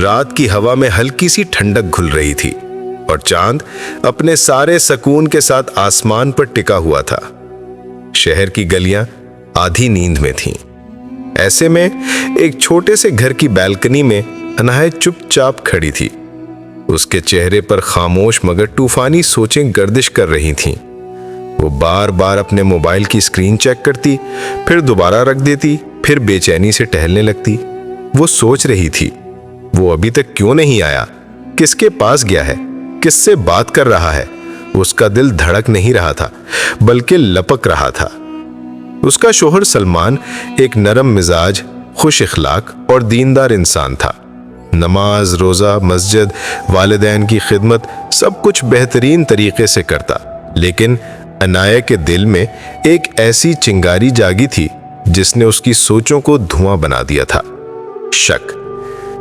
रात की हवा में हल्की सी ठंडक घुल रही थी और चांद अपने सारे सुकून के साथ आसमान पर टिका हुआ था। शहर की गलियां आधी नींद में थीं। ऐसे में एक छोटे से घर की बालकनी में अनाया चुपचाप खड़ी थी। उसके चेहरे पर खामोश मगर तूफानी सोचें गर्दिश कर रही थीं। वो बार बार अपने मोबाइल की स्क्रीन चेक करती, फिर दोबारा रख देती, फिर बेचैनी से टहलने लगती। वो सोच रही थी, वो अभी तक क्यों नहीं आया? किसके पास गया है? किससे बात कर रहा है? उसका दिल धड़क नहीं रहा था, बल्कि लपक रहा था। उसका शोहर सलमान एक नरम मिजाज, खुश इखलाक और दीनदार इंसान था। नमाज, रोज़ा, मस्जिद, वालिदैन की खिदमत सब कुछ बेहतरीन तरीके से करता। लेकिन अनाया के दिल में एक ऐसी चिंगारी जागी थी जिसने उसकी सोचों को धुआं बना दिया था।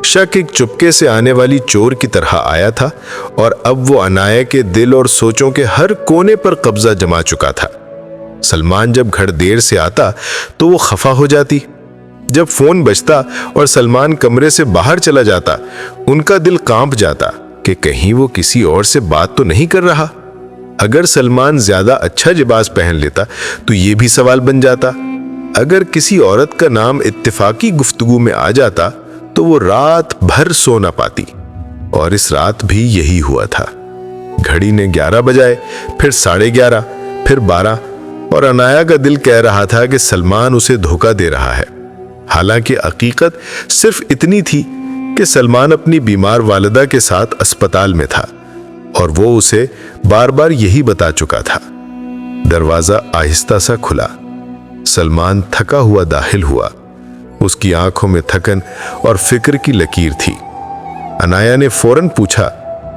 शक एक चुपके से आने वाली चोर की तरह आया था और अब वो अनाया के दिल और सोचों के हर कोने पर कब्जा जमा चुका था। सलमान जब घर देर से आता तो वो खफा हो जाती। जब फोन बजता और सलमान कमरे से बाहर चला जाता, उनका दिल कांप जाता कि कहीं वो किसी और से बात तो नहीं कर रहा। अगर सलमान ज्यादा अच्छा लिबास पहन लेता तो ये भी सवाल बन जाता। अगर किसी औरत का नाम इत्तेफाकी गुफ्तगू में आ जाता तो वो रात भर सो ना पाती। और इस रात भी यही हुआ था। घड़ी ने 11 बजाए, फिर 11:30, फिर 12 और अनाया का दिल कह रहा था कि सलमान उसे धोखा दे रहा है। हालांकि हकीकत सिर्फ इतनी थी कि सलमान अपनी बीमार वालिदा के साथ अस्पताल में था और वो उसे बार बार यही बता चुका था। दरवाजा आहिस्ता सा खुला। सलमान थका हुआ दाखिल हुआ। उसकी आंखों में थकन और फिक्र की लकीर थी। अनाया ने फौरन पूछा,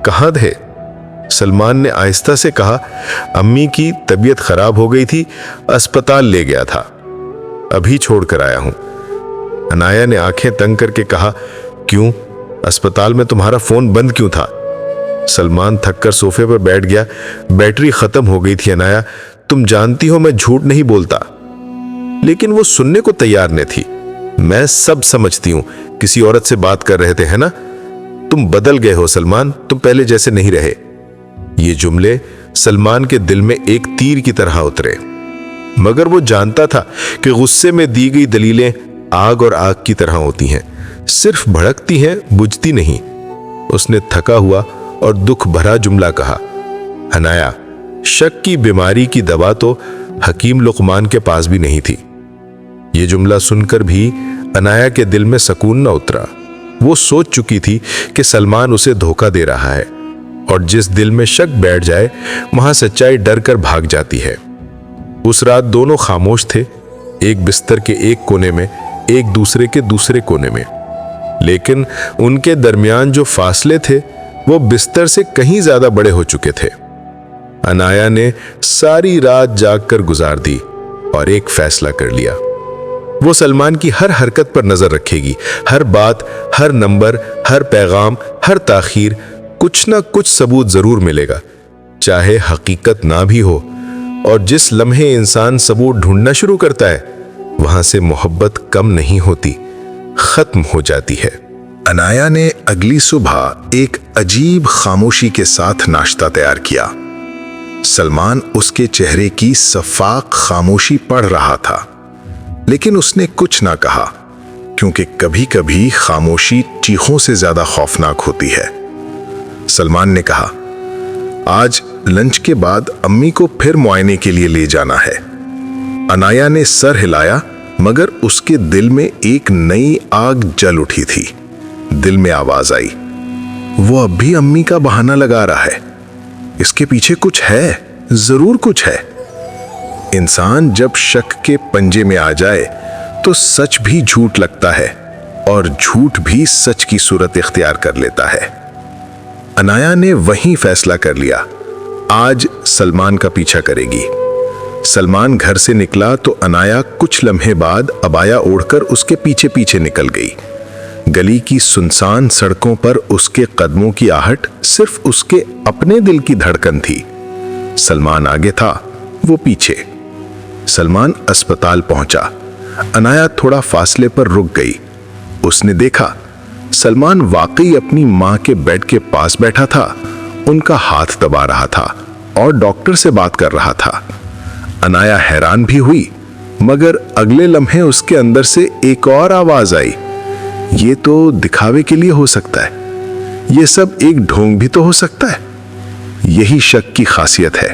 कहाँ थे? सलमान ने आहिस्ता से कहा, अम्मी की तबीयत खराब हो गई थी, अस्पताल ले गया था, अभी छोड़ कर आया हूं। अनाया ने आंखें तंग करके कहा, क्यों? अस्पताल में तुम्हारा फोन बंद क्यों था? सलमान थककर सोफे पर बैठ गया। बैटरी खत्म हो गई थी अनाया, तुम जानती हो मैं झूठ नहीं बोलता। लेकिन वो सुनने को तैयार न थी। मैं सब समझती हूं, किसी औरत से बात कर रहे थे, है ना? तुम बदल गए हो सलमान, तुम पहले जैसे नहीं रहे। ये जुमले सलमान के दिल में एक तीर की तरह उतरे, मगर वो जानता था कि गुस्से में दी गई दलीलें आग और आग की तरह होती हैं, सिर्फ भड़कती हैं, बुझती नहीं। उसने थका हुआ और दुख भरा जुमला कहा, अनाया, शक की बीमारी की दवा तो हकीम लुकमान के पास भी नहीं थी। ये जुमला सुनकर भी अनाया के दिल में सुकून न उतरा। वो सोच चुकी थी कि सलमान उसे धोखा दे रहा है और जिस दिल में शक बैठ जाए वहां सच्चाई डर कर भाग जाती है। उस रात दोनों खामोश थे, एक बिस्तर के एक कोने में, एक दूसरे के दूसरे कोने में। लेकिन उनके दरमियान जो फासले थे वो बिस्तर से कहीं ज्यादा बड़े हो चुके थे। अनाया ने सारी रात जागकर गुजार दी और एक फैसला कर लिया। वो सलमान की हर हरकत पर नजर रखेगी, हर बात, हर नंबर, हर पैगाम, हर ताखीर, कुछ ना कुछ सबूत जरूर मिलेगा, चाहे हकीकत ना भी हो। और जिस लम्हे इंसान सबूत ढूंढना शुरू करता है वहां से मोहब्बत कम नहीं होती, खत्म हो जाती है। अनाया ने अगली सुबह एक अजीब खामोशी के साथ नाश्ता तैयार किया। सलमान उसके चेहरे की सफाक खामोशी पढ़ रहा था, लेकिन उसने कुछ ना कहा, क्योंकि कभी कभी खामोशी चीखों से ज्यादा खौफनाक होती है। सलमान ने कहा, आज लंच के बाद अम्मी को फिर मुआयने के लिए ले जाना है। अनाया ने सर हिलाया, मगर उसके दिल में एक नई आग जल उठी थी। दिल में आवाज आई, वो अब भी अम्मी का बहाना लगा रहा है, इसके पीछे कुछ है, जरूर कुछ है। इंसान जब शक के पंजे में आ जाए तो सच भी झूठ लगता है और झूठ भी सच की सूरत इख्तियार कर लेता है। अनाया ने वही फैसला कर लिया, आज सलमान का पीछा करेगी। सलमान घर से निकला तो अनाया कुछ लम्हे बाद अबाया ओढ़कर उसके पीछे पीछे निकल गई। गली की सुनसान सड़कों पर उसके कदमों की आहट सिर्फ उसके अपने दिल की धड़कन थी। सलमान आगे था, वो पीछे। सलमान अस्पताल पहुंचा। अनाया थोड़ा फासले पर रुक गई। उसने देखा सलमान वाकई अपनी माँ के बेड के पास बैठा था, उनका हाथ दबा रहा था और डॉक्टर से बात कर रहा था। अनाया हैरान भी हुई, मगर अगले लम्हे उसके अंदर से एक और आवाज आई, ये तो दिखावे के लिए हो सकता है, ये सब एक ढोंग भी तो हो सकता है। यही शक की खासियत है,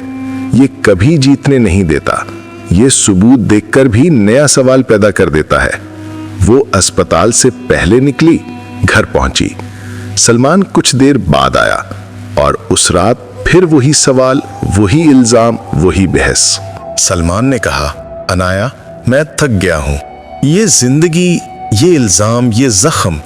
ये कभी जीतने नहीं देता, ये सबूत देखकर भी नया सवाल पैदा कर देता है। वो अस्पताल से पहले निकली, घर पहुंची। सलमान कुछ देर बाद आया और उस रात फिर वही सवाल, वही इल्जाम, वही बहस। सलमान ने कहा, अनाया, मैं थक गया हूं, ये जिंदगी, ये इल्जाम, ये जख्म,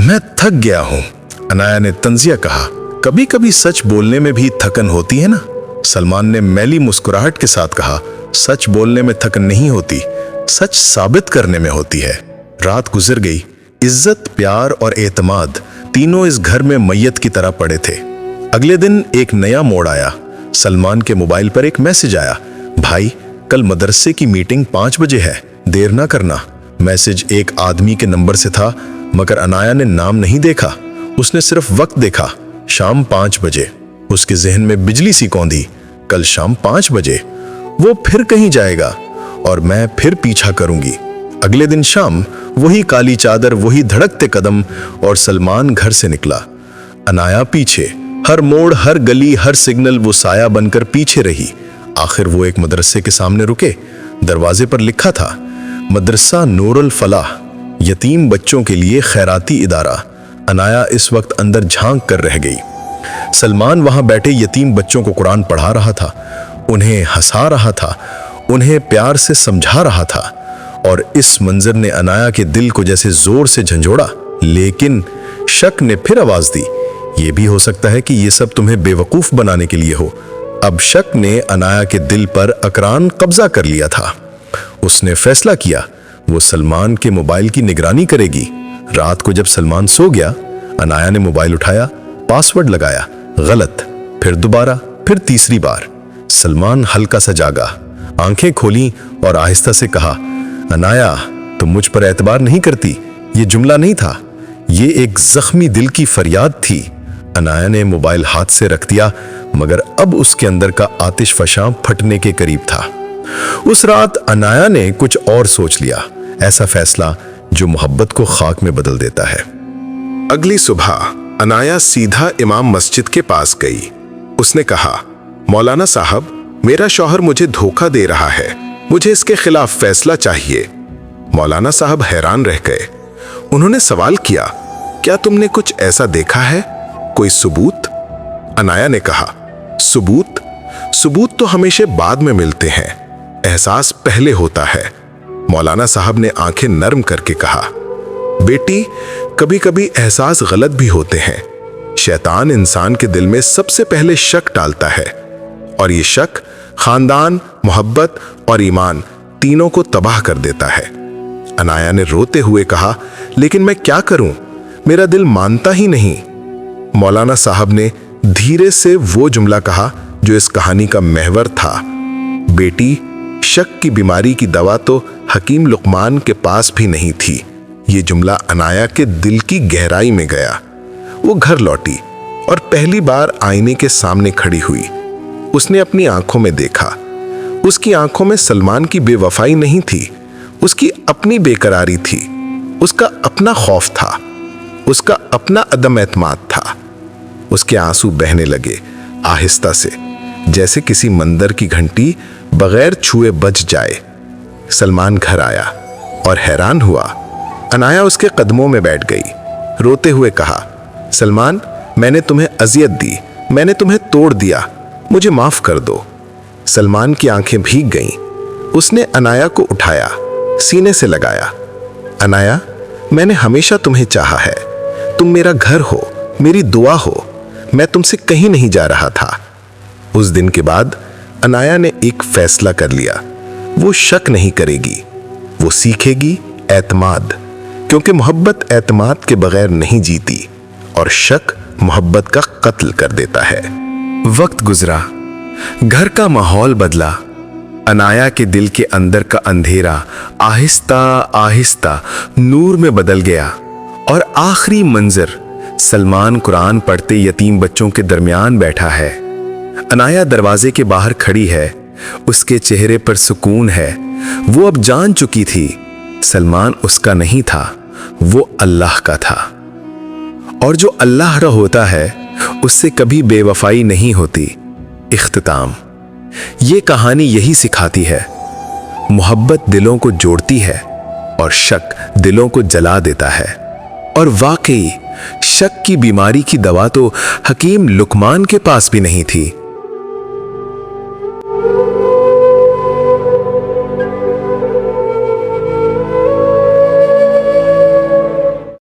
मैं थक गया हूं। अनाया ने तंजिया कहा, कभी कभी सच बोलने में भी थकन होती है ना। सलमान ने मैली मुस्कुराहट के साथ कहा, सच बोलने में थकन नहीं होती, सच साबित करने में होती है। रात गुजर गई। इज्जत, प्यार और एतमाद तीनों इस घर में मैयत की तरह पड़े थे। अगले दिन एक नया मोड़ आया। सलमान के मोबाइल पर एक मैसेज आया, भाई कल मदरसे की मीटिंग 5 बजे है, देर ना करना। मैसेज एक आदमी के नंबर से था, मगर अनाया ने नाम नहीं देखा, उसने सिर्फ वक्त देखा, शाम 5 बजे। उसके जहन में बिजली सी कौंधी, कल शाम 5 बजे वो फिर कहीं जाएगा और मैं फिर पीछा करूंगी। अगले दिन शाम वही काली चादर, वही धड़कते कदम, और सलमान घर से निकला। अनाया पीछे, हर मोड़, हर गली, हर सिग्नल वो साया बनकर पीछे रही। आखिर वो एक मदरसे के सामने रुके। दरवाजे पर लिखा था, मदरसा नूरुल फलाह, यतीम बच्चों के लिए खैराती इदारा। अनाया इस वक्त अंदर झांक कर रह गई। सलमान वहां बैठे यतीम बच्चों को कुरान पढ़ा रहा था, उन्हें हंसा रहा था, उन्हें प्यार से समझा रहा था, और इस मंजर ने अनाया के दिल को जैसे जोर से झंझोड़ा। लेकिन शक ने फिर आवाज दी, ये भी हो सकता है कि ये सब तुम्हें बेवकूफ बनाने के लिए हो। अब शक ने अनाया के दिल पर अकरान कब्जा कर लिया था। उसने फैसला किया, वो सलमान के मोबाइल की निगरानी करेगी। रात को जब सलमान सो गया, अनाया ने मोबाइल उठाया, पासवर्ड लगाया, गलत, फिर दोबारा, फिर तीसरी बार। सलमान हल्का सा जागा, आंखें खोली और आहिस्ता से कहा, अनाया, तुम मुझ पर एतबार नहीं करती। ये जुमला नहीं था, ये एक जख्मी दिल की फरियाद थी। अनाया ने मोबाइल हाथ से रख दिया, मगर अब उसके अंदर का आतिश फशां फटने के करीब था। उस रात अनाया ने कुछ और सोच लिया, ऐसा फैसला जो मोहब्बत को खाक में बदल देता है। अगली सुबह अनाया सीधा इमाम मस्जिद के पास गई। उसने कहा, मौलाना साहब, मेरा शौहर मुझे धोखा दे रहा है, मुझे इसके खिलाफ फैसला चाहिए। मौलाना साहब हैरान रह गए। उन्होंने सवाल किया, क्या तुमने कुछ ऐसा देखा है, कोई सबूत? अनाया ने कहा, सबूत तो हमेशा बाद में मिलते हैं, एहसास पहले होता है। मौलाना साहब ने आंखें नरम करके कहा, बेटी, कभी कभी एहसास गलत भी होते हैं। शैतान इंसान के दिल में सबसे पहले शक डालता है, और ये शक खानदान, मोहब्बत और ईमान तीनों को तबाह कर देता है। अनाया ने रोते हुए कहा, लेकिन मैं क्या करूं, मेरा दिल मानता ही नहीं। मौलाना साहब ने धीरे से वो जुमला कहा जो इस कहानी का महवर था, बेटी, शक की बीमारी की दवा तो हकीम लुकमान के पास भी नहीं थी। ये जुमला अनाया के दिल की गहराई में गया। वो घर लौटी और पहली बार आईने के सामने खड़ी हुई। उसने अपनी आंखों में देखा। उसकी आंखों में सलमान की बेवफाई नहीं थी, उसकी अपनी बेकरारी थी, उसका अपना खौफ था, उसका अपना अदम एतमाद था। उसके आंसू बहने लगे, आहिस्ता से, जैसे किसी मंदिर की घंटी बगैर छुए बज जाए। सलमान घर आया और हैरान हुआ। अनाया उसके कदमों में बैठ गई, रोते हुए कहा, सलमान, मैंने तुम्हें अजियत दी, मैंने तुम्हें तोड़ दिया, मुझे माफ कर दो। सलमान की आंखें भीग गईं। उसने अनाया को उठाया, सीने से लगाया। अनाया, मैंने हमेशा तुम्हें चाहा है, तुम मेरा घर हो, मेरी दुआ हो, मैं तुमसे कहीं नहीं जा रहा था। उस दिन के बाद अनाया ने एक फैसला कर लिया, वो शक नहीं करेगी, वो सीखेगी एतमाद, क्योंकि मोहब्बत एतमाद के बगैर नहीं जीती और शक मोहब्बत का कत्ल कर देता है। वक्त गुजरा, घर का माहौल बदला। अनाया के दिल के अंदर का अंधेरा आहिस्ता आहिस्ता नूर में बदल गया। اور آخری منظر سلمان قرآن پڑھتے یتیم بچوں کے درمیان بیٹھا ہے۔ عنایا دروازے کے باہر کھڑی ہے، اس کے چہرے پر سکون ہے۔ وہ اب جان چکی تھی سلمان اس کا نہیں تھا، وہ اللہ کا تھا، اور جو اللہ کا ہوتا ہے اس سے کبھی بے وفائی نہیں ہوتی۔ اختتام۔ یہ کہانی یہی سکھاتی ہے، محبت دلوں کو جوڑتی ہے اور شک دلوں کو جلا دیتا ہے۔ اور واقعی شک کی بیماری کی دوا تو حکیم لقمان کے پاس بھی نہیں تھی۔